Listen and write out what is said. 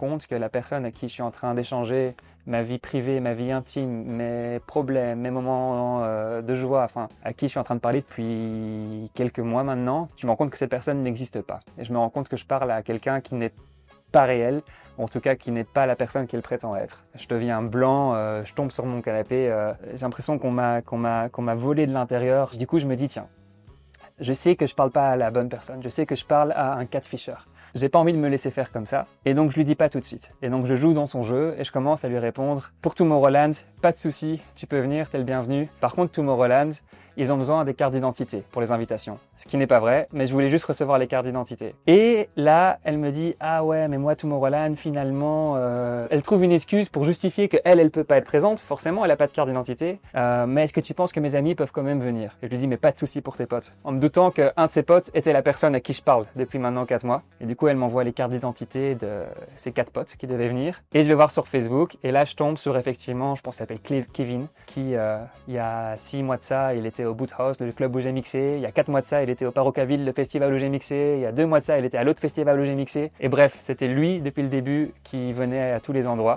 compte que la personne à qui je suis en train d'échanger ma vie privée, ma vie intime, mes problèmes, mes moments de joie, enfin, à qui je suis en train de parler depuis quelques mois maintenant, je me rends compte que cette personne n'existe pas. Et je me rends compte que je parle à quelqu'un qui n'est pas réel, ou en tout cas qui n'est pas la personne qu'il prétend être. Je deviens blanc, je tombe sur mon canapé, j'ai l'impression qu'on m'a volé de l'intérieur. Du coup, je me dis, tiens, je sais que je parle pas à la bonne personne, je sais que je parle à un catfisher. J'ai pas envie de me laisser faire comme ça, et donc je lui dis pas tout de suite. Et donc je joue dans son jeu, et je commence à lui répondre « Pour Tomorrowland, pas de souci, tu peux venir, t'es le bienvenu. Par contre, Tomorrowland, ils ont besoin des cartes d'identité pour les invitations. » Ce qui n'est pas vrai, mais je voulais juste recevoir les cartes d'identité. Et là, elle me dit « Ah ouais, mais moi, Tomorrowland, finalement... Elle trouve une excuse pour justifier qu'elle peut pas être présente, forcément, elle a pas de carte d'identité. Mais est-ce que tu penses que mes amis peuvent quand même venir ?» Et je lui dis « Mais pas de souci pour tes potes. » En me doutant qu'un de ses potes était la personne à qui je parle depuis maintenant 4 mois. Et du coup, elle m'envoie les cartes d'identité de ses 4 potes qui devaient venir. Et je vais voir sur Facebook, et là, je tombe sur effectivement, je pense qu'il s'appelle Kevin, qui, il y a 6 mois de ça, il était au Boot House, le club où j'ai mixé. Il y a 4 mois de ça, il était au Parocaville, le festival où j'ai mixé. Il y a 2 mois de ça, il était à l'autre festival où j'ai mixé. Et bref, c'était lui, depuis le début, qui venait à tous les endroits.